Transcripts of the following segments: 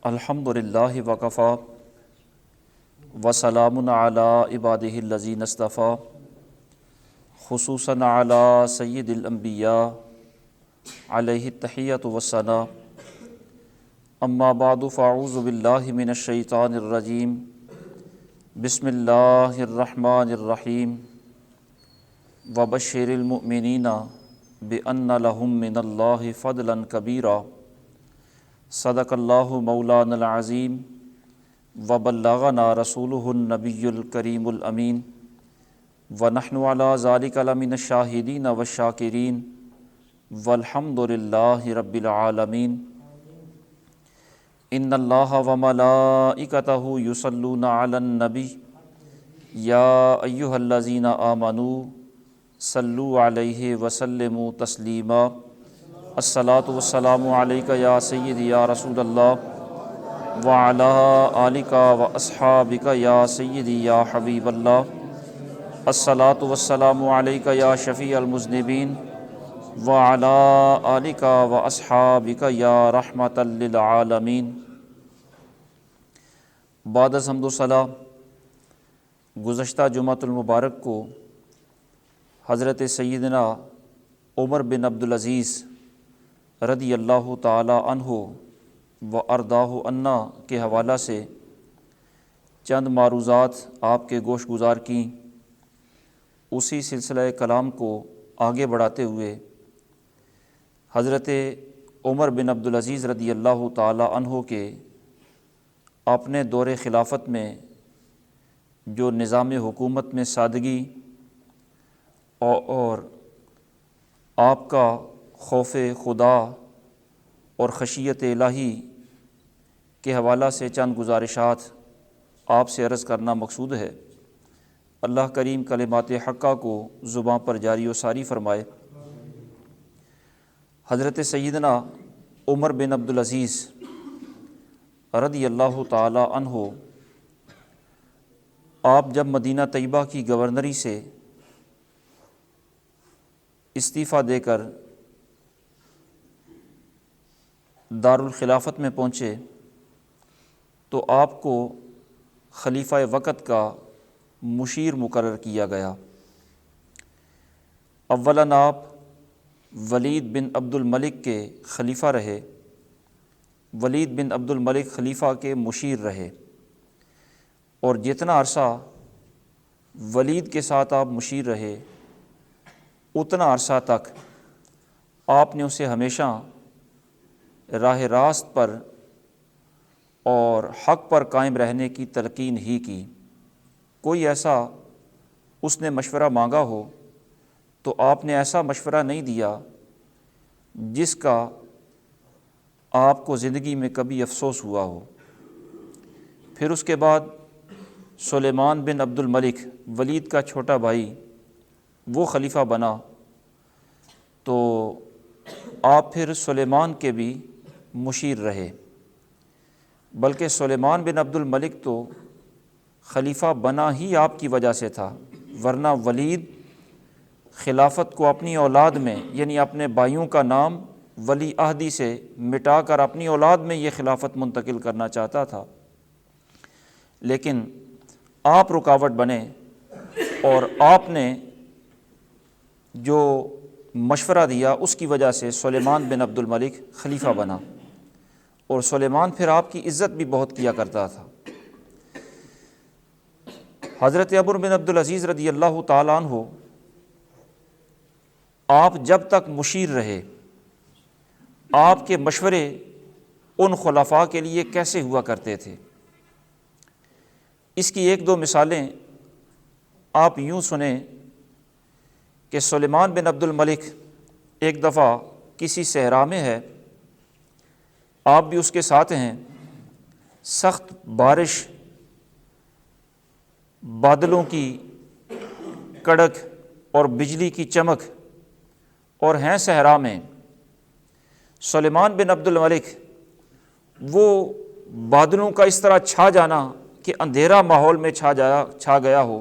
الحمد للہ وکفا وسلام علی عبادہ الذین اصطفیٰ خصوصاً علی سید الانبیاء علیہ التحیۃ والثناء اما بعد فاعوذ باللہ من الشیطان الرجیم بسم اللہ الرحمن الرحیم وبشر المؤمنین بأن لهم من اللہ فضلا کبیرا صدق اللہ مولانا العظیم وبلغنا رسولہ النبی الکریم الامین ونحن علی ذلک لمن الشاہدین والشاکرین والحمد للہ رب العالمین ان اللہ وملائکتہ یصلون علی النبی یا ایہا الذین آمنوا صلوا علیہ وسلموا تسلیما الصلاۃ والسلام علیک یا سیدی یا رسول اللہ وعلی آلک واصحابک یا سیدی یا حبیب اللہ الصلاۃ والسلام علیک یا شفیع المذنبین وعلی آلک واصحابک یا رحمۃ للعالمین۔ بعد از حمد و ثنا، گزشتہ جمعۃ المبارک کو حضرت سیدنا عمر بن عبدالعزیز رضی اللہ تعالی عنہ و ارضاہ عنا کے حوالہ سے چند معروضات آپ کے گوش گزار کیں۔ اسی سلسلہ کلام کو آگے بڑھاتے ہوئے حضرت عمر بن عبدالعزیز رضی اللہ تعالی عنہ کے اپنے دور خلافت میں جو نظام حکومت میں سادگی اور آپ کا خوف خدا اور خشیت الہی کے حوالہ سے چند گزارشات آپ سے عرض کرنا مقصود ہے۔ اللہ کریم کلمات حقہ کو زباں پر جاری و ساری فرمائے۔ حضرت سیدنا عمر بن عبدالعزیز رضی اللہ تعالی عنہ آپ جب مدینہ طیبہ کی گورنری سے استعفیٰ دے کر دارالخلافت میں پہنچے تو آپ کو خلیفہ وقت کا مشیر مقرر کیا گیا۔ اولاً آپ ولید بن عبد الملک کے خلیفہ رہے، ولید بن عبد الملک خلیفہ کے مشیر رہے، اور جتنا عرصہ ولید کے ساتھ آپ مشیر رہے اتنا عرصہ تک آپ نے اسے ہمیشہ راہ راست پر اور حق پر قائم رہنے کی تلقین ہی کی۔ کوئی ایسا اس نے مشورہ مانگا ہو تو آپ نے ایسا مشورہ نہیں دیا جس کا آپ کو زندگی میں کبھی افسوس ہوا ہو۔ پھر اس کے بعد سلیمان بن عبد الملک ولید کا چھوٹا بھائی وہ خلیفہ بنا، تو آپ پھر سلیمان کے بھی مشیر رہے، بلکہ سلیمان بن عبد الملک تو خلیفہ بنا ہی آپ کی وجہ سے تھا، ورنہ ولید خلافت کو اپنی اولاد میں یعنی اپنے بھائیوں کا نام ولی عہدی سے مٹا کر اپنی اولاد میں یہ خلافت منتقل کرنا چاہتا تھا، لیکن آپ رکاوٹ بنے اور آپ نے جو مشورہ دیا اس کی وجہ سے سلیمان بن عبد الملک خلیفہ بنا، اور سلیمان پھر آپ کی عزت بھی بہت کیا کرتا تھا۔ حضرت عمر بن عبدالعزیز رضی اللہ تعالیٰ عنہ آپ جب تک مشیر رہے آپ کے مشورے ان خلفاء کے لیے کیسے ہوا کرتے تھے، اس کی ایک دو مثالیں آپ یوں سنیں کہ سلیمان بن عبد الملک ایک دفعہ کسی صحرا میں ہے، آپ بھی اس کے ساتھ ہیں، سخت بارش، بادلوں کی کڑک اور بجلی کی چمک، اور ہیں صحرا میں۔ سلیمان بن عبد الملک وہ بادلوں کا اس طرح چھا جانا کہ اندھیرا ماحول میں چھا گیا ہو،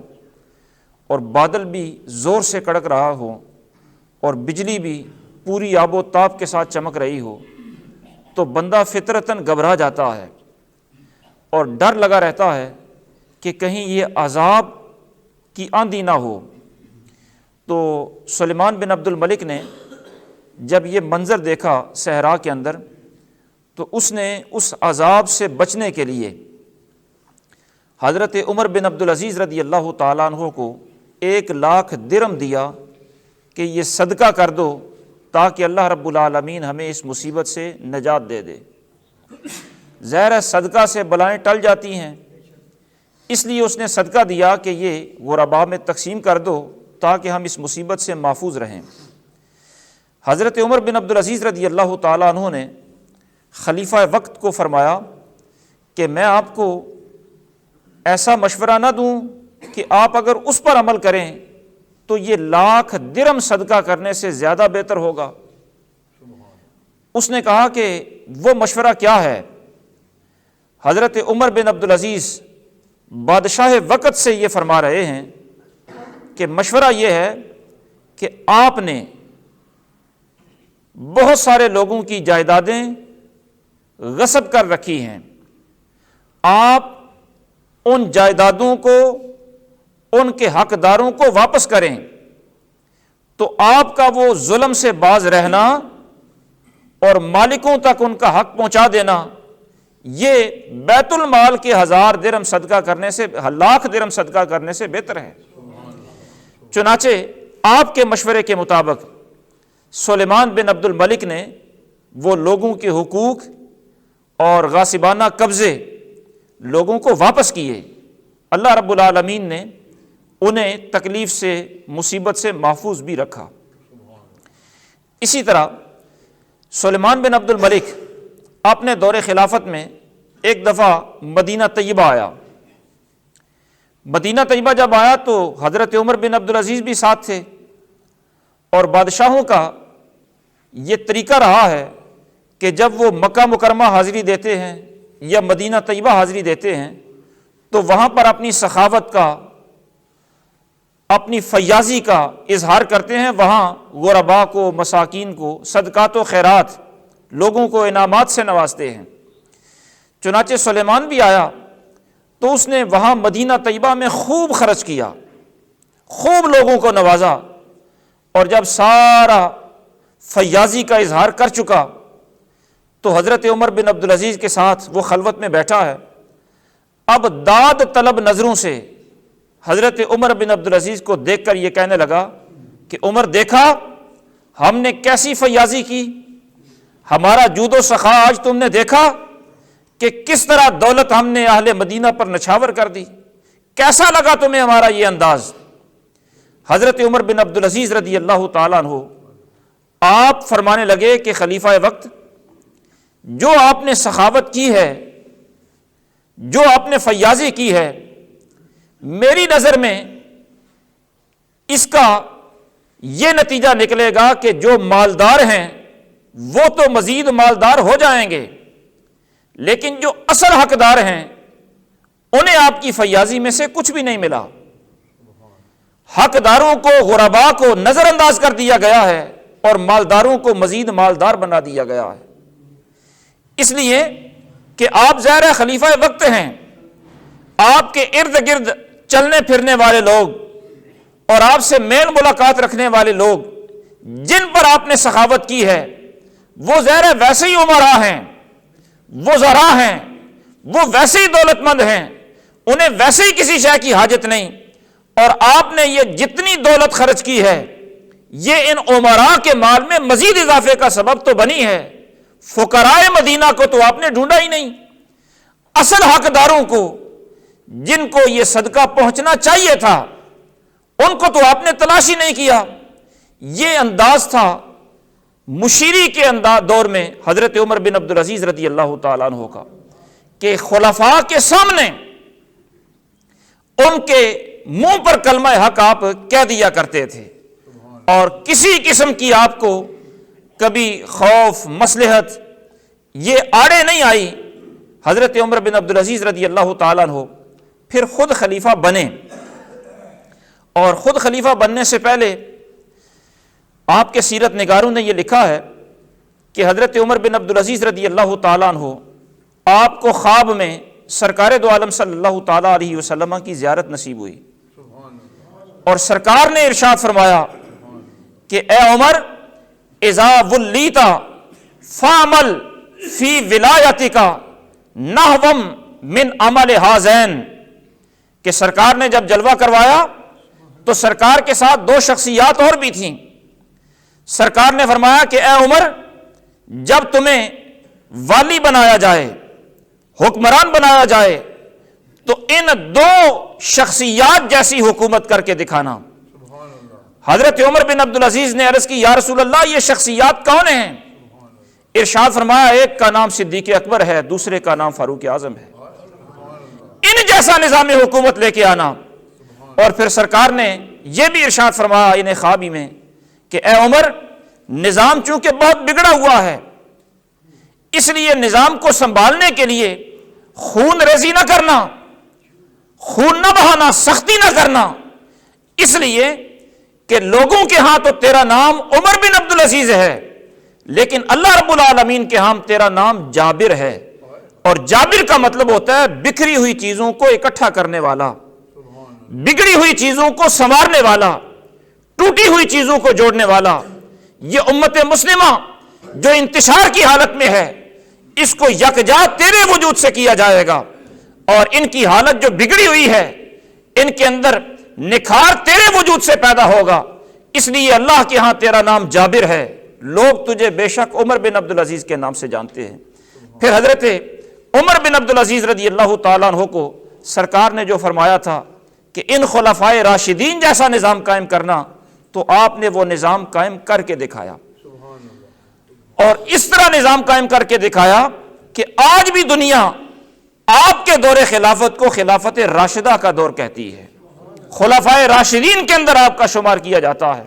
اور بادل بھی زور سے کڑک رہا ہو، اور بجلی بھی پوری آب و تاب کے ساتھ چمک رہی ہو، تو بندہ فطرتاً گھبرا جاتا ہے اور ڈر لگا رہتا ہے کہ کہیں یہ عذاب کی آندھی نہ ہو۔ تو سلیمان بن عبد الملک نے جب یہ منظر دیکھا صحرا کے اندر، تو اس نے اس عذاب سے بچنے کے لیے حضرت عمر بن عبدالعزیز رضی اللہ تعالیٰ عنہ کو 1,00,000 درہم دیا کہ یہ صدقہ کر دو تاکہ اللہ رب العالمین ہمیں اس مصیبت سے نجات دے دے۔ ظاہر ہے صدقہ سے بلائیں ٹل جاتی ہیں، اس لیے اس نے صدقہ دیا کہ یہ غرباء میں تقسیم کر دو تاکہ ہم اس مصیبت سے محفوظ رہیں۔ حضرت عمر بن عبدالعزیز رضی اللہ تعالیٰ عنہ نے خلیفہ وقت کو فرمایا کہ میں آپ کو ایسا مشورہ نہ دوں کہ آپ اگر اس پر عمل کریں تو یہ 1,00,000 درہم صدقہ کرنے سے زیادہ بہتر ہوگا۔ اس نے کہا کہ وہ مشورہ کیا ہے؟ حضرت عمر بن عبدالعزیز بادشاہ وقت سے یہ فرما رہے ہیں کہ مشورہ یہ ہے کہ آپ نے بہت سارے لوگوں کی جائیدادیں غصب کر رکھی ہیں، آپ ان جائیدادوں کو، ان کے حقداروں کو واپس کریں تو آپ کا وہ ظلم سے باز رہنا اور مالکوں تک ان کا حق پہنچا دینا، یہ بیت المال کے 1,000 درہم صدقہ کرنے سے، 1,00,000 درہم صدقہ کرنے سے بہتر ہے۔ چنانچہ آپ کے مشورے کے مطابق سلیمان بن عبد الملک نے وہ لوگوں کے حقوق اور غاصبانہ قبضے لوگوں کو واپس کیے۔ اللہ رب العالمین نے انہیں تکلیف سے، مصیبت سے محفوظ بھی رکھا۔ اسی طرح سلیمان بن عبد الملک اپنے دور خلافت میں ایک دفعہ مدینہ طیبہ آیا۔ مدینہ طیبہ جب آیا تو حضرت عمر بن عبدالعزیز بھی ساتھ تھے، اور بادشاہوں کا یہ طریقہ رہا ہے کہ جب وہ مکہ مکرمہ حاضری دیتے ہیں یا مدینہ طیبہ حاضری دیتے ہیں تو وہاں پر اپنی سخاوت کا، اپنی فیاضی کا اظہار کرتے ہیں، وہاں غرباء کو، مساکین کو صدقات و خیرات، لوگوں کو انعامات سے نوازتے ہیں۔ چنانچہ سلیمان بھی آیا تو اس نے وہاں مدینہ طیبہ میں خوب خرچ کیا، خوب لوگوں کو نوازا، اور جب سارا فیاضی کا اظہار کر چکا تو حضرت عمر بن عبدالعزیز کے ساتھ وہ خلوت میں بیٹھا ہے۔ اب داد طلب نظروں سے حضرت عمر بن عبدالعزیز کو دیکھ کر یہ کہنے لگا کہ عمر، دیکھا ہم نے کیسی فیاضی کی، ہمارا جود و سخا آج تم نے دیکھا کہ کس طرح دولت ہم نے اہل مدینہ پر نچھاور کر دی، کیسا لگا تمہیں ہمارا یہ انداز؟ حضرت عمر بن عبدالعزیز رضی اللہ تعالیٰ عنہ آپ فرمانے لگے کہ خلیفہ وقت، جو آپ نے سخاوت کی ہے، جو آپ نے فیاضی کی ہے، میری نظر میں اس کا یہ نتیجہ نکلے گا کہ جو مالدار ہیں وہ تو مزید مالدار ہو جائیں گے، لیکن جو اصل حقدار ہیں انہیں آپ کی فیاضی میں سے کچھ بھی نہیں ملا۔ حقداروں کو، غرباء کو نظر انداز کر دیا گیا ہے اور مالداروں کو مزید مالدار بنا دیا گیا ہے۔ اس لیے کہ آپ ظاہر خلیفہ وقت ہیں، آپ کے ارد گرد چلنے پھرنے والے لوگ اور آپ سے میل ملاقات رکھنے والے لوگ جن پر آپ نے سخاوت کی ہے وہ ظاہر ویسے ہی امراء ہیں، وہ وزراء ہیں، وہ ویسے ہی دولت مند ہیں، انہیں ویسے ہی کسی شے کی حاجت نہیں، اور آپ نے یہ جتنی دولت خرچ کی ہے یہ ان امراء کے مال میں مزید اضافے کا سبب تو بنی ہے۔ فقراء مدینہ کو تو آپ نے ڈھونڈا ہی نہیں، اصل حقداروں کو جن کو یہ صدقہ پہنچنا چاہیے تھا ان کو تو آپ نے تلاش ہی نہیں کیا۔ یہ انداز تھا مشیری کے دور میں حضرت عمر بن عبدالعزیز رضی اللہ تعالیٰ عنہ کا، کہ خلفاء کے سامنے ان کے منہ پر کلمہ حق آپ کہہ دیا کرتے تھے، اور کسی قسم کی آپ کو کبھی خوف، مصلحت یہ آڑے نہیں آئی۔ حضرت عمر بن عبدالعزیز رضی اللہ تعالیٰ عنہ پھر خود خلیفہ بنے، اور خود خلیفہ بننے سے پہلے آپ کے سیرت نگاروں نے یہ لکھا ہے کہ حضرت عمر بن عبدالعزیز رضی اللہ تعالیٰ عنہ آپ کو خواب میں سرکار دو عالم صلی اللہ تعالیٰ علیہ وسلم کی زیارت نصیب ہوئی، اور سرکار نے ارشاد فرمایا کہ اے عمر اذا ولیت فعمل فی ولایتک نحو من عمل ہذین، کہ سرکار نے جب جلوہ کروایا تو سرکار کے ساتھ دو شخصیات اور بھی تھیں۔ سرکار نے فرمایا کہ اے عمر، جب تمہیں والی بنایا جائے، حکمران بنایا جائے، تو ان دو شخصیات جیسی حکومت کر کے دکھانا۔ حضرت عمر بن عبدالعزیز نے عرض کی یا رسول اللہ یہ شخصیات کون ہیں؟ ارشاد فرمایا ایک کا نام صدیق اکبر ہے، دوسرے کا نام فاروق اعظم ہے، ان جیسا نظام حکومت لے کے آنا۔ اور پھر سرکار نے یہ بھی ارشاد فرمایا انہیں خوابی میں کہ اے عمر، نظام چونکہ بہت بگڑا ہوا ہے، اس لیے نظام کو سنبھالنے کے لیے خون ریزی نہ کرنا، خون نہ بہانا، سختی نہ کرنا، اس لیے کہ لوگوں کے ہاں تو تیرا نام عمر بن عبدالعزیز ہے، لیکن اللہ رب العالمین کے ہاں تیرا نام جابر ہے، اور جابر کا مطلب ہوتا ہے بکھری ہوئی چیزوں کو اکٹھا کرنے والا، بگڑی ہوئی چیزوں کو سنوارنے والا، ٹوٹی ہوئی چیزوں کو جوڑنے والا۔ یہ امت مسلمہ جو انتشار کی حالت میں ہے، اس کو یکجا تیرے وجود سے کیا جائے گا، اور ان کی حالت جو بگڑی ہوئی ہے، ان کے اندر نکھار تیرے وجود سے پیدا ہوگا، اس لیے اللہ کے ہاں تیرا نام جابر ہے، لوگ تجھے بے شک عمر بن عبدالعزیز کے نام سے جانتے ہیں۔ پھر حضرت عمر بن عبدالعزیز رضی اللہ تعالیٰ عنہ کو سرکار نے جو فرمایا تھا کہ ان خلفائے راشدین جیسا نظام قائم کرنا، تو آپ نے وہ نظام قائم کر کے دکھایا، اور اس طرح نظام قائم کر کے دکھایا کہ آج بھی دنیا آپ کے دور خلافت کو خلافت راشدہ کا دور کہتی ہے، خلفائے راشدین کے اندر آپ کا شمار کیا جاتا ہے۔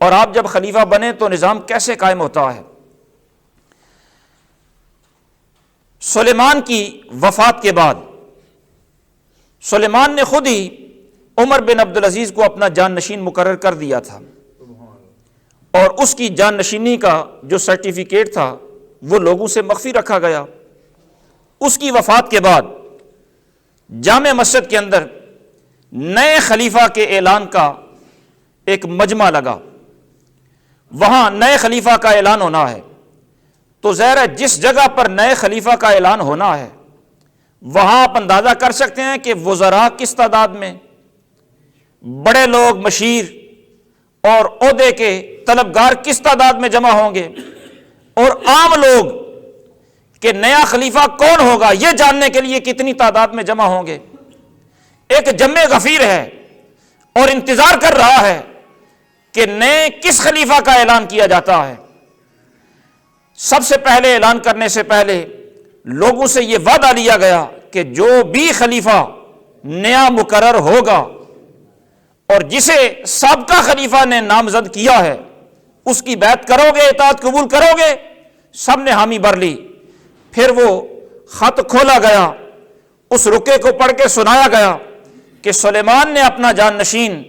اور آپ جب خلیفہ بنے تو نظام کیسے قائم ہوتا ہے؟ سلیمان کی وفات کے بعد سلیمان نے خود ہی عمر بن عبدالعزیز کو اپنا جانشین مقرر کر دیا تھا، اور اس کی جانشینی کا جو سرٹیفکیٹ تھا وہ لوگوں سے مخفی رکھا گیا۔ اس کی وفات کے بعد جامع مسجد کے اندر نئے خلیفہ کے اعلان کا ایک مجمع لگا، وہاں نئے خلیفہ کا اعلان ہونا ہے، تو ظاہر ہے جس جگہ پر نئے خلیفہ کا اعلان ہونا ہے وہاں آپ اندازہ کر سکتے ہیں کہ وزراء کس تعداد میں، بڑے لوگ مشیر اور عہدے کے طلبگار کس تعداد میں جمع ہوں گے، اور عام لوگ کہ نیا خلیفہ کون ہوگا یہ جاننے کے لیے کتنی تعداد میں جمع ہوں گے۔ ایک جمع غفیر ہے اور انتظار کر رہا ہے کہ نئے کس خلیفہ کا اعلان کیا جاتا ہے۔ سب سے پہلے اعلان کرنے سے پہلے لوگوں سے یہ وعدہ لیا گیا کہ جو بھی خلیفہ نیا مقرر ہوگا اور جسے سابقہ خلیفہ نے نامزد کیا ہے اس کی بیعت کرو گے، اطاعت قبول کرو گے؟ سب نے حامی بھر لی۔ پھر وہ خط کھولا گیا، اس رکے کو پڑھ کے سنایا گیا کہ سلیمان نے اپنا جانشین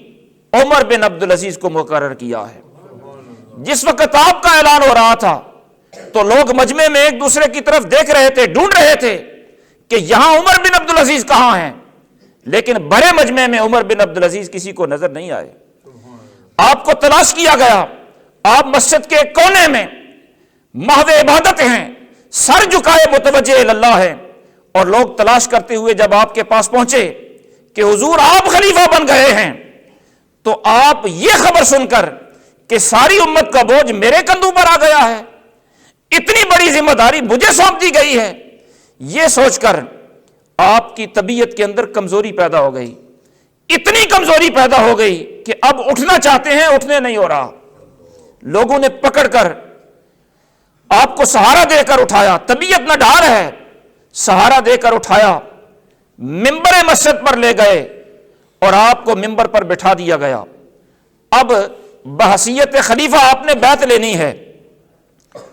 عمر بن عبدالعزیز کو مقرر کیا ہے۔ جس وقت آپ کا اعلان ہو رہا تھا تو لوگ مجمع میں ایک دوسرے کی طرف دیکھ رہے تھے، ڈھونڈ رہے تھے کہ یہاں عمر بن عبدالعزیز کہاں ہیں، لیکن بڑے مجمع میں عمر بن عبدالعزیز کسی کو نظر نہیں آئے۔ آپ کو تلاش کیا گیا، آپ مسجد کے کونے میں محو عبادت ہیں، سر جھکائے متوجہ اللہ ہیں، اور لوگ تلاش کرتے ہوئے جب آپ کے پاس پہنچے کہ حضور آپ خلیفہ بن گئے ہیں، تو آپ یہ خبر سن کر کہ ساری امت کا بوجھ میرے کندھوں پر آ گیا ہے، اتنی بڑی ذمہ داری مجھے سونپ دی گئی ہے، یہ سوچ کر آپ کی طبیعت کے اندر کمزوری پیدا ہو گئی، اتنی کمزوری پیدا ہو گئی کہ اب اٹھنا چاہتے ہیں، اٹھنے نہیں ہو رہا۔ لوگوں نے پکڑ کر آپ کو سہارا دے کر اٹھایا، طبیعت نہ ڈھال ہے، سہارا دے کر اٹھایا، ممبر مسجد پر لے گئے اور آپ کو ممبر پر بٹھا دیا گیا۔ اب بحیثیت خلیفہ آپ نے بیعت لینی ہے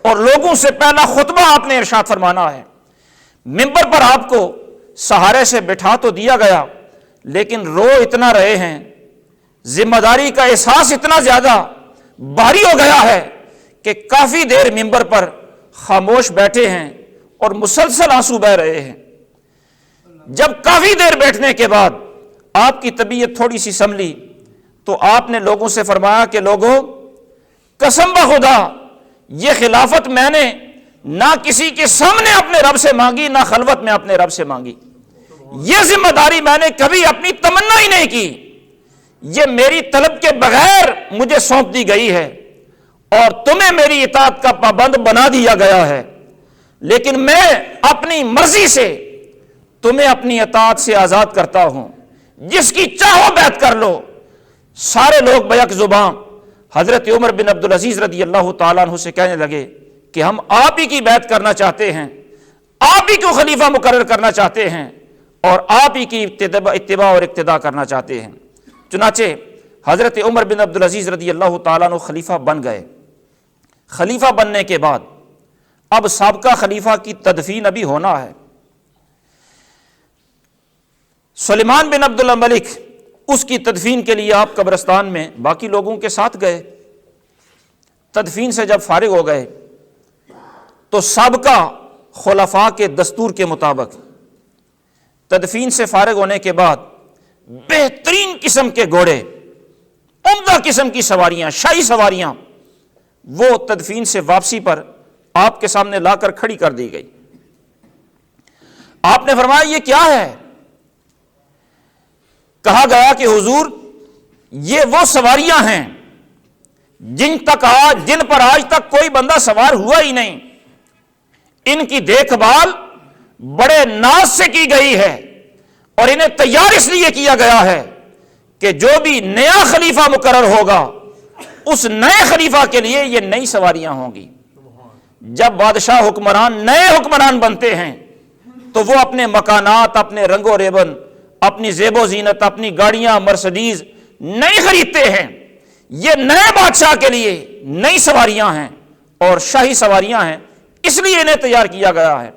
اور لوگوں سے پہلا خطبہ آپ نے ارشاد فرمانا ہے۔ ممبر پر آپ کو سہارے سے بٹھا تو دیا گیا، لیکن رو اتنا رہے ہیں، ذمہ داری کا احساس اتنا زیادہ بھاری ہو گیا ہے کہ کافی دیر ممبر پر خاموش بیٹھے ہیں اور مسلسل آنسو بہ رہے ہیں۔ جب کافی دیر بیٹھنے کے بعد آپ کی طبیعت تھوڑی سی سنبھلی تو آپ نے لوگوں سے فرمایا کہ لوگوں، قسم بخدا یہ خلافت میں نے نہ کسی کے سامنے اپنے رب سے مانگی، نہ خلوت میں اپنے رب سے مانگی، یہ ذمہ داری میں نے کبھی اپنی تمنا ہی نہیں کی، یہ میری طلب کے بغیر مجھے سونپ دی گئی ہے اور تمہیں میری اطاعت کا پابند بنا دیا گیا ہے، لیکن میں اپنی مرضی سے تمہیں اپنی اطاعت سے آزاد کرتا ہوں، جس کی چاہو بیعت کر لو۔ سارے لوگ بیک زباں حضرت عمر بن عبدالعزیز رضی اللہ تعالیٰ عنہ سے کہنے لگے کہ ہم آپ ہی کی بیعت کرنا چاہتے ہیں، آپ ہی کو خلیفہ مقرر کرنا چاہتے ہیں اور آپ ہی کی اتباع اور اقتداء کرنا چاہتے ہیں۔ چنانچہ حضرت عمر بن عبدالعزیز رضی اللہ تعالیٰ عنہ خلیفہ بن گئے۔ خلیفہ بننے کے بعد اب سابقہ خلیفہ کی تدفین ابھی ہونا ہے۔ سلیمان بن عبد الملک، اس کی تدفین کے لیے آپ قبرستان میں باقی لوگوں کے ساتھ گئے۔ تدفین سے جب فارغ ہو گئے تو سابقہ خلفاء کے دستور کے مطابق تدفین سے فارغ ہونے کے بعد بہترین قسم کے گھوڑے، عمدہ قسم کی سواریاں، شاہی سواریاں، وہ تدفین سے واپسی پر آپ کے سامنے لا کر کھڑی کر دی گئی۔ آپ نے فرمایا یہ کیا ہے؟ کہا گیا کہ حضور یہ وہ سواریاں ہیں جن پر آج تک کوئی بندہ سوار ہوا ہی نہیں، ان کی دیکھ بھال بڑے ناز سے کی گئی ہے اور انہیں تیار اس لیے کیا گیا ہے کہ جو بھی نیا خلیفہ مقرر ہوگا اس نئے خلیفہ کے لیے یہ نئی سواریاں ہوں گی۔ جب بادشاہ حکمران نئے حکمران بنتے ہیں تو وہ اپنے مکانات، اپنے رنگ و ریبن، اپنی زیب و زینت، اپنی گاڑیاں مرسڈیز نئی خریدتے ہیں۔ یہ نئے بادشاہ کے لیے نئی سواریاں ہیں اور شاہی سواریاں ہیں، اس لیے انہیں تیار کیا گیا ہے۔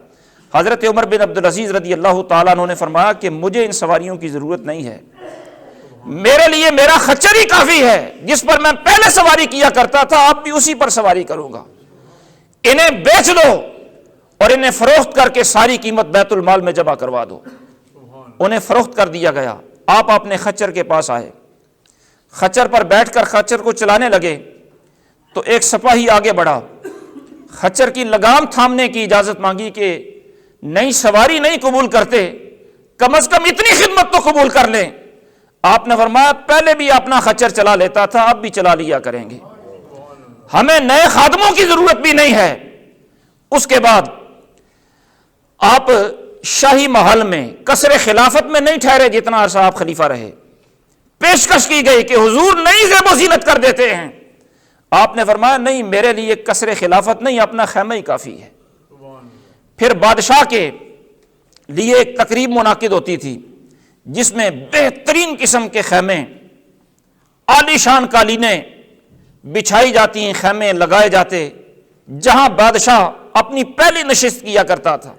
حضرت عمر بن عبدالعزیز رضی اللہ تعالیٰ عنہ نے فرمایا کہ مجھے ان سواریوں کی ضرورت نہیں ہے، میرے لیے میرا خچر ہی کافی ہے، جس پر میں پہلے سواری کیا کرتا تھا اب بھی اسی پر سواری کروں گا۔ انہیں بیچ دو اور انہیں فروخت کر کے ساری قیمت بیت المال میں جمع کروا دو۔ انہیں فروخت کر دیا گیا۔ آپ اپنے خچر کے پاس آئے، خچر پر بیٹھ کر خچر کو چلانے لگے تو ایک سپاہی آگے بڑھا، خچر کی لگام تھامنے کی اجازت مانگی کہ نئی سواری نہیں قبول کرتے، کم از کم اتنی خدمت تو قبول کر لیں۔ آپ نے فرمایا پہلے بھی اپنا خچر چلا لیتا تھا، اب بھی چلا لیا کریں گے، ہمیں نئے خادموں کی ضرورت بھی نہیں ہے۔ اس کے بعد آپ شاہی محل میں قصر خلافت میں نہیں ٹھہرے جتنا عرصہ آپ خلیفہ رہے۔ پیشکش کی گئی کہ حضور نئی زیب و زینت کر دیتے ہیں۔ آپ نے فرمایا نہیں، میرے لیے قصر خلافت نہیں، اپنا خیمہ ہی کافی ہے۔ پھر بادشاہ کے لیے ایک تقریب منعقد ہوتی تھی جس میں بہترین قسم کے خیمے، عالی شان قالینیں بچھائی جاتی ہیں، خیمے لگائے جاتے، جہاں بادشاہ اپنی پہلی نشست کیا کرتا تھا۔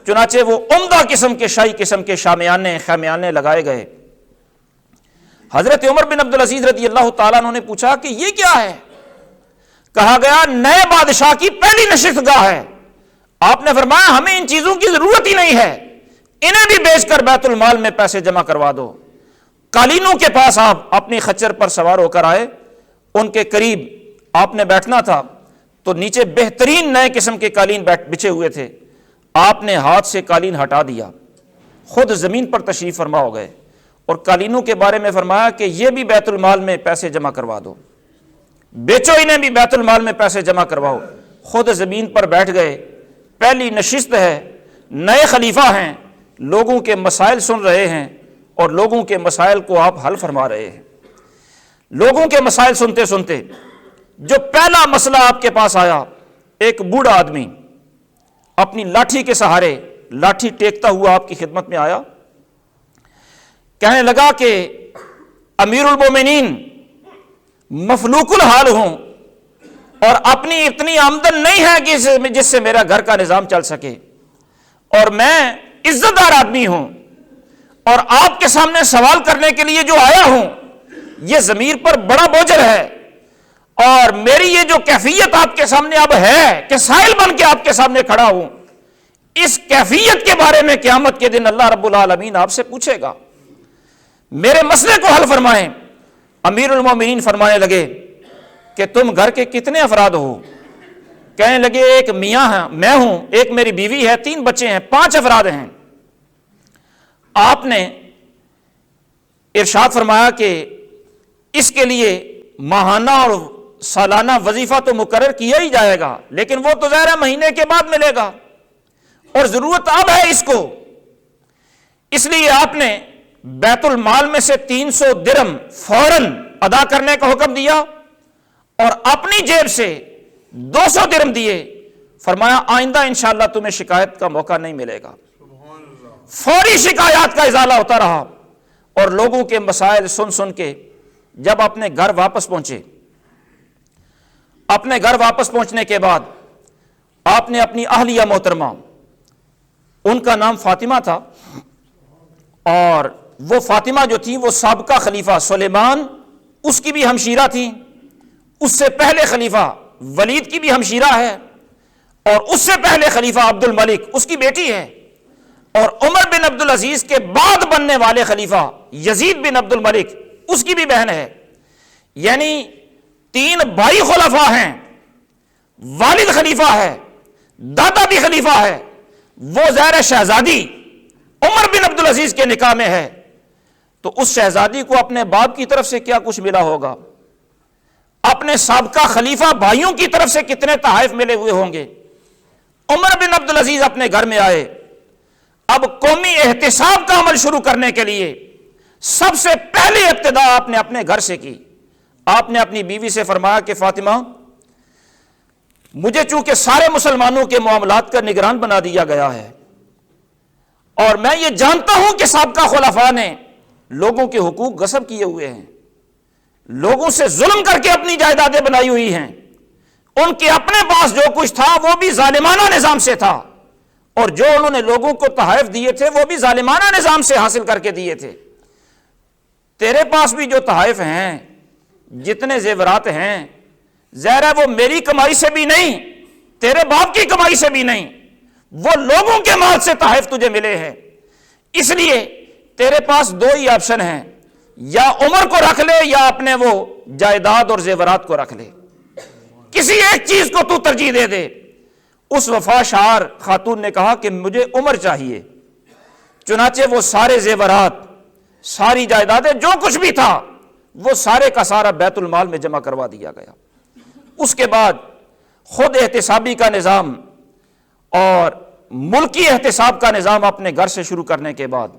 چنانچہ وہ عمدہ قسم کے شاہی قسم کے خیمیانے لگائے گئے۔ حضرت عمر بن عبدالعزیز رضی اللہ تعالیٰ عنہ نے پوچھا کہ یہ کیا ہے؟ کہا گیا نئے بادشاہ کی پہلی نشست گاہ ہے۔ آپ نے فرمایا ہمیں ان چیزوں کی ضرورت ہی نہیں ہے، انہیں بھی بیچ کر بیت المال میں پیسے جمع کروا دو۔ قالینوں کے پاس آپ اپنی خچر پر سوار ہو کر آئے، ان کے قریب آپ نے بیٹھنا تھا تو نیچے بہترین نئے قسم کے قالین بچھے ہوئے تھے۔ آپ نے ہاتھ سے قالین ہٹا دیا، خود زمین پر تشریف فرما ہو گئے اور قالینوں کے بارے میں فرمایا کہ یہ بھی بیت المال میں پیسے جمع کروا دو، بیچو انہیں بھی بیت المال میں پیسے جمع کرواؤ۔ خود زمین پر بیٹھ گئے، پہلی نشست ہے، نئے خلیفہ ہیں، لوگوں کے مسائل سن رہے ہیں اور لوگوں کے مسائل کو آپ حل فرما رہے ہیں۔ لوگوں کے مسائل سنتے سنتے جو پہلا مسئلہ آپ کے پاس آیا، ایک بوڑھا آدمی اپنی لاٹھی کے سہارے لاٹھی ٹیکتا ہوا آپ کی خدمت میں آیا، کہنے لگا کہ امیر المومنین مفلوک الحال ہوں اور اپنی اتنی آمدن نہیں ہے کہ جس سے میرا گھر کا نظام چل سکے، اور میں عزت دار آدمی ہوں اور آپ کے سامنے سوال کرنے کے لیے جو آیا ہوں یہ ضمیر پر بڑا بوجھل ہے، اور میری یہ جو کیفیت آپ کے سامنے اب ہے کہ سائل بن کے آپ کے سامنے کھڑا ہوں، اس کیفیت کے بارے میں قیامت کے دن اللہ رب العالمین آپ سے پوچھے گا، میرے مسئلے کو حل فرمائیں۔ امیر المومنین فرمانے لگے کہ تم گھر کے کتنے افراد ہو؟ کہنے لگے ایک میاں ہے، میں ہوں، ایک میری بیوی ہے، 3 بچے ہیں، 5 افراد ہیں۔ آپ نے ارشاد فرمایا کہ اس کے لیے ماہانہ اور سالانہ وظیفہ تو مقرر کیا ہی جائے گا، لیکن وہ تو ظاہر ہے مہینے کے بعد ملے گا، اور ضرورت اب ہے اس کو۔ اس لیے آپ نے بیت المال میں سے 300 درہم فوراً ادا کرنے کا حکم دیا اور اپنی جیب سے 200 درہم دیے۔ فرمایا آئندہ انشاءاللہ تمہیں شکایت کا موقع نہیں ملے گا۔ فوری شکایات کا ازالہ ہوتا رہا، اور لوگوں کے مسائل سن سن کے جب اپنے گھر واپس پہنچے، اپنے گھر واپس پہنچنے کے بعد آپ نے اپنی اہلیہ محترمہ، ان کا نام فاطمہ تھا، اور وہ فاطمہ جو تھی وہ سابقہ خلیفہ سلیمان اس کی بھی ہمشیرہ تھی، اس سے پہلے خلیفہ ولید کی بھی ہمشیرہ ہے، اور اس سے پہلے خلیفہ عبد الملک اس کی بیٹی ہے، اور عمر بن عبد العزیز کے بعد بننے والے خلیفہ یزید بن عبد الملک اس کی بھی بہن ہے۔ یعنی 3 بھائی خلفاء ہیں، والد خلیفہ ہے، دادا بھی خلیفہ ہے، وہ زہر شہزادی عمر بن عبد العزیز کے نکاح میں ہے، تو اس شہزادی کو اپنے باپ کی طرف سے کیا کچھ ملا ہوگا، اپنے سابقہ خلیفہ بھائیوں کی طرف سے کتنے تحائف ملے ہوئے ہوں گے۔ عمر بن عبد العزیز اپنے گھر میں آئے، اب قومی احتساب کا عمل شروع کرنے کے لیے سب سے پہلی ابتدا آپ نے اپنے گھر سے کی۔ آپ نے اپنی بیوی سے فرمایا کہ فاطمہ، مجھے چونکہ سارے مسلمانوں کے معاملات کا نگران بنا دیا گیا ہے، اور میں یہ جانتا ہوں کہ سابقہ خلفاء نے لوگوں کے حقوق غصب کیے ہوئے ہیں، لوگوں سے ظلم کر کے اپنی جائیدادیں بنائی ہوئی ہیں، ان کے اپنے پاس جو کچھ تھا وہ بھی ظالمانہ نظام سے تھا، اور جو انہوں نے لوگوں کو تحائف دیے تھے وہ بھی ظالمانہ نظام سے حاصل کر کے دیے تھے۔ تیرے پاس بھی جو تحائف ہیں، جتنے زیورات ہیں، ظاہر ہے وہ میری کمائی سے بھی نہیں، تیرے باپ کی کمائی سے بھی نہیں، وہ لوگوں کے مال سے تحائف تجھے ملے ہیں۔ اس لیے تیرے پاس 2 ہی آپشن ہیں، یا عمر کو رکھ لے یا اپنے وہ جائیداد اور زیورات کو رکھ لے، کسی ایک چیز کو تو ترجیح دے دے۔ اس وفا شعار خاتون نے کہا کہ مجھے عمر چاہیے، چنانچہ وہ سارے زیورات، ساری جائیدادیں، جو کچھ بھی تھا وہ سارے کا سارا بیت المال میں جمع کروا دیا گیا۔ اس کے بعد خود احتسابی کا نظام اور ملکی احتساب کا نظام اپنے گھر سے شروع کرنے کے بعد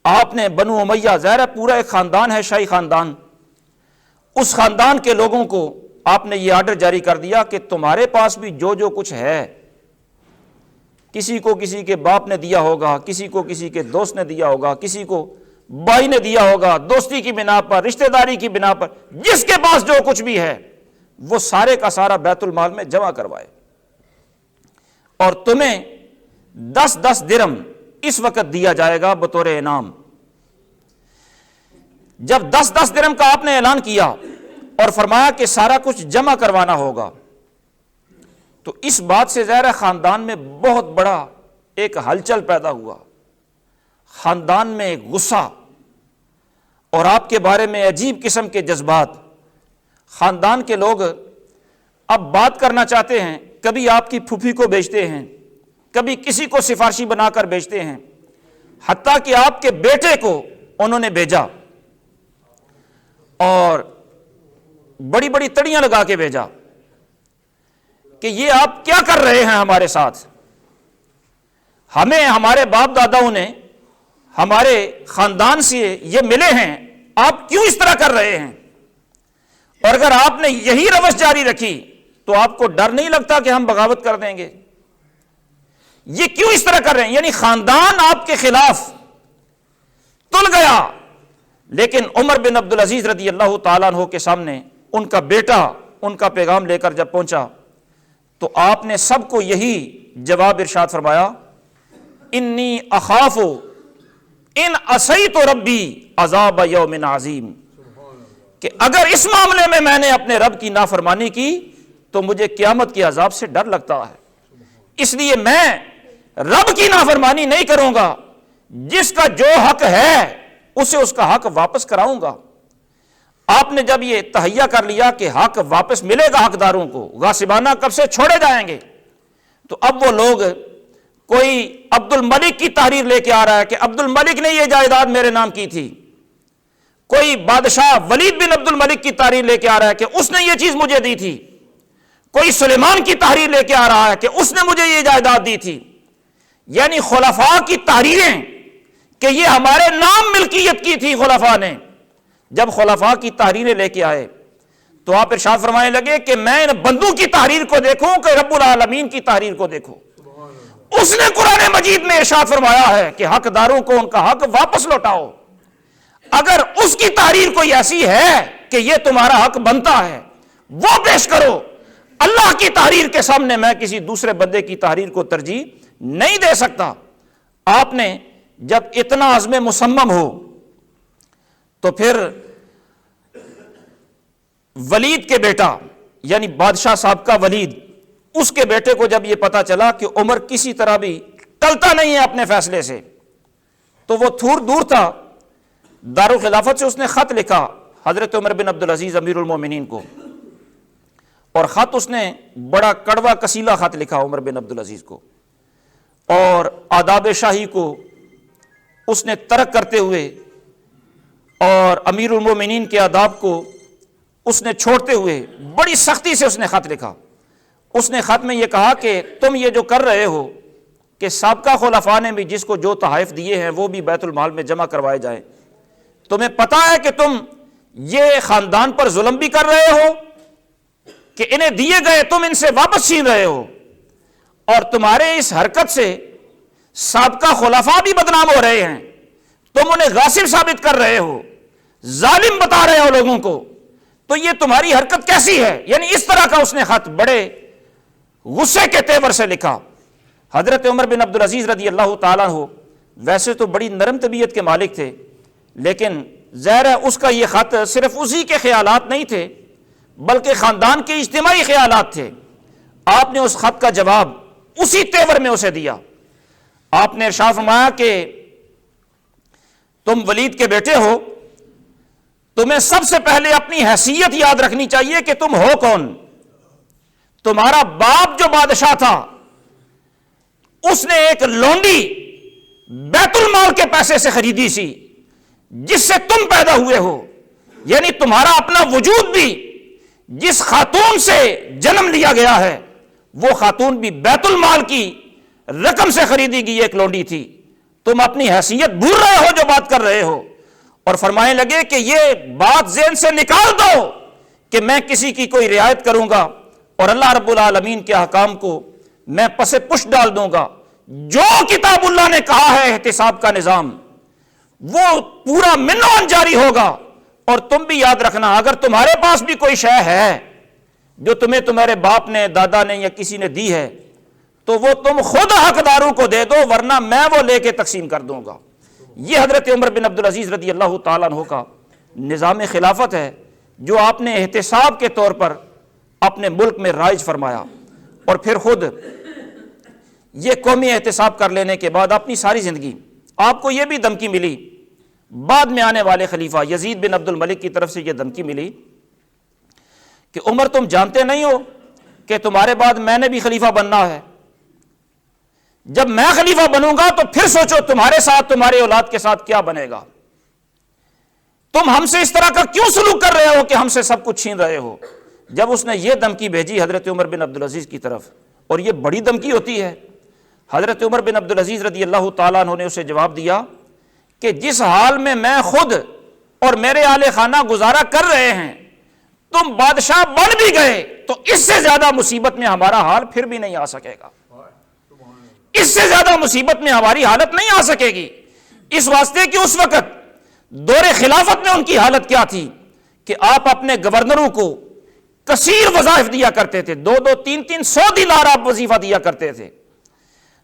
آپ نے بنو امیہ، ظاہر ہے پورا ایک خاندان ہے، شاہی خاندان، اس خاندان کے لوگوں کو آپ نے یہ آرڈر جاری کر دیا کہ تمہارے پاس بھی جو جو کچھ ہے، کسی کو کسی کے باپ نے دیا ہوگا، کسی کو کسی کے دوست نے دیا ہوگا، کسی کو بھائی نے دیا ہوگا، دوستی کی بنا پر، رشتہ داری کی بنا پر، جس کے پاس جو کچھ بھی ہے وہ سارے کا سارا بیت المال میں جمع کروائے، اور تمہیں 10 درہم اس وقت دیا جائے گا بطور انعام۔ جب 10 درہم کا آپ نے اعلان کیا اور فرمایا کہ سارا کچھ جمع کروانا ہوگا، تو اس بات سے ظاہر ہے خاندان میں بہت بڑا ایک ہلچل پیدا ہوا، خاندان میں غصہ اور آپ کے بارے میں عجیب قسم کے جذبات۔ خاندان کے لوگ اب بات کرنا چاہتے ہیں، کبھی آپ کی پھوپھی کو بھیجتے ہیں، کبھی کسی کو سفارشی بنا کر بھیجتے ہیں، حتیٰ کہ آپ کے بیٹے کو انہوں نے بھیجا اور بڑی بڑی تڑیاں لگا کے بھیجا کہ یہ آپ کیا کر رہے ہیں ہمارے ساتھ، ہمیں ہمارے باپ داداؤں نے ہمارے خاندان سے یہ ملے ہیں، آپ کیوں اس طرح کر رہے ہیں؟ اور اگر آپ نے یہی روش جاری رکھی تو آپ کو ڈر نہیں لگتا کہ ہم بغاوت کر دیں گے؟ یہ کیوں اس طرح کر رہے ہیں؟ یعنی خاندان آپ کے خلاف تل گیا، لیکن عمر بن عبد العزیز رضی اللہ تعالیٰ عنہ کے سامنے ان کا بیٹا ان کا پیغام لے کر جب پہنچا تو آپ نے سب کو یہی جواب ارشاد فرمایا، انی اخاف ان عصیت ربی عذاب یوم عظیم، کہ اگر اس معاملے میں نے اپنے رب کی نافرمانی کی تو مجھے قیامت کے عذاب سے ڈر لگتا ہے۔ اس لیے میں رب کی نافرمانی نہیں کروں گا، جس کا جو حق ہے اسے اس کا حق واپس کراؤں گا۔ آپ نے جب یہ تہیہ کر لیا کہ حق واپس ملے گا حقداروں کو، غاصبانہ کب سے چھوڑے جائیں گے، تو اب وہ لوگ، کوئی عبد الملک کی تحریر لے کے آ رہا ہے کہ عبد الملک نے یہ جائیداد میرے نام کی تھی، کوئی بادشاہ ولید بن عبد الملک کی تحریر لے کے آ رہا ہے کہ اس نے یہ چیز مجھے دی تھی، کوئی سلیمان کی تحریر لے کے آ رہا ہے کہ اس نے مجھے یہ جائیداد دی تھی۔ یعنی خلفاء کی تحریریں کہ یہ ہمارے نام ملکیت کی تھی خلفاء نے۔ جب خلفاء کی تحریریں لے کے آئے تو آپ ارشاد فرمانے لگے کہ میں ان بندوں کی تحریر کو دیکھوں کہ رب العالمین کی تحریر کو دیکھوں۔ اس نے قرآن مجید میں ارشاد فرمایا ہے کہ حقداروں کو ان کا حق واپس لوٹاؤ۔ اگر اس کی تحریر کوئی ایسی ہے کہ یہ تمہارا حق بنتا ہے وہ پیش کرو، اللہ کی تحریر کے سامنے میں کسی دوسرے بندے کی تحریر کو ترجیح نہیں دے سکتا۔ آپ نے جب اتنا عزم مصمم ہو تو پھر ولید کے بیٹا یعنی بادشاہ صاحب کا ولید، اس کے بیٹے کو جب یہ پتا چلا کہ عمر کسی طرح بھی ٹلتا نہیں ہے اپنے فیصلے سے، تو وہ تھور دور تھا، دارالخلافت سے اس نے خط لکھا حضرت عمر بن عبدالعزیز امیر المومنین کو، اور خط اس نے بڑا کڑوا کسیلا خط لکھا عمر بن عبدالعزیز کو، اور آداب شاہی کو اس نے ترک کرتے ہوئے اور امیر المومنین کے آداب کو اس نے چھوڑتے ہوئے بڑی سختی سے اس نے خط لکھا۔ اس نے خط میں یہ کہا کہ تم یہ جو کر رہے ہو کہ سابقہ خلفاء نے بھی جس کو جو تحائف دیے ہیں وہ بھی بیت المال میں جمع کروائے جائیں، تمہیں پتہ ہے کہ تم یہ خاندان پر ظلم بھی کر رہے ہو کہ انہیں دیے گئے تم ان سے واپس چھین رہے ہو، اور تمہارے اس حرکت سے سابقہ خلفاء بھی بدنام ہو رہے ہیں، تم انہیں غاصب ثابت کر رہے ہو، ظالم بتا رہے ہو لوگوں کو، تو یہ تمہاری حرکت کیسی ہے؟ یعنی اس طرح کا اس نے خط بڑے غصے کے تیور سے لکھا۔ حضرت عمر بن عبدالعزیز رضی اللہ تعالیٰ عنہ ویسے تو بڑی نرم طبیعت کے مالک تھے، لیکن ظاہر ہے اس کا یہ خط صرف اسی کے خیالات نہیں تھے بلکہ خاندان کے اجتماعی خیالات تھے۔ آپ نے اس خط کا جواب اسی تیور میں اسے دیا۔ آپ نے ارشاد فرمایا کہ تم ولید کے بیٹے ہو، تمہیں سب سے پہلے اپنی حیثیت یاد رکھنی چاہیے کہ تم ہو کون۔ تمہارا باپ جو بادشاہ تھا اس نے ایک لونڈی بیت المال کے پیسے سے خریدی سی جس سے تم پیدا ہوئے ہو، یعنی تمہارا اپنا وجود بھی جس خاتون سے جنم لیا گیا ہے وہ خاتون بھی بیت المال کی رقم سے خریدی گئی ایک لونڈی تھی۔ تم اپنی حیثیت بھول رہے ہو جو بات کر رہے ہو، اور فرمانے لگے کہ یہ بات ذہن سے نکال دو کہ میں کسی کی کوئی رعایت کروں گا اور اللہ رب العالمین کے احکام کو میں پس پش ڈال دوں گا۔ جو کتاب اللہ نے کہا ہے احتساب کا نظام وہ پورا منوان جاری ہوگا، اور تم بھی یاد رکھنا اگر تمہارے پاس بھی کوئی شے ہے جو تمہیں تمہارے باپ نے، دادا نے یا کسی نے دی ہے تو وہ تم خود حقداروں کو دے دو، ورنہ میں وہ لے کے تقسیم کر دوں گا۔ یہ حضرت عمر بن عبدالعزیز رضی اللہ تعالیٰ عنہ کا نظام خلافت ہے جو آپ نے احتساب کے طور پر اپنے ملک میں رائج فرمایا، اور پھر خود یہ قومی احتساب کر لینے کے بعد اپنی ساری زندگی آپ کو یہ بھی دھمکی ملی، بعد میں آنے والے خلیفہ یزید بن عبد الملک کی طرف سے یہ دھمکی ملی کہ عمر تم جانتے نہیں ہو کہ تمہارے بعد میں نے بھی خلیفہ بننا ہے، جب میں خلیفہ بنوں گا تو پھر سوچو تمہارے ساتھ، تمہاری اولاد کے ساتھ کیا بنے گا، تم ہم سے اس طرح کا کیوں سلوک کر رہے ہو کہ ہم سے سب کچھ چھین رہے ہو۔ جب اس نے یہ دھمکی بھیجی حضرت عمر بن عبدالعزیز کی طرف، اور یہ بڑی دھمکی ہوتی ہے، حضرت عمر بن عبدالعزیز رضی اللہ تعالیٰ عنہ نے اسے جواب دیا کہ جس حال میں میں خود اور میرے اہل خانہ گزارا کر رہے ہیں، تم بادشاہ بن بھی گئے تو اس سے زیادہ مصیبت میں ہمارا حال پھر بھی نہیں آ سکے گا، اس سے زیادہ مصیبت میں ہماری حالت نہیں آ سکے گی۔ اس واسطے کہ اس وقت دور خلافت میں ان کی حالت کیا تھی کہ آپ اپنے گورنروں کو کثیر وظائف دیا کرتے تھے، 200 300 دینار آپ وظیفہ دیا کرتے تھے،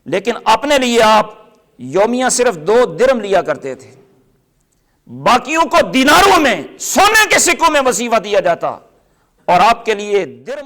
لیکن اپنے لیے آپ یومیہ صرف 2 درم لیا کرتے تھے، باقیوں کو دیناروں میں، سونے کے سکوں میں وظیفہ دیا جاتا، اور آپ کے لیے درم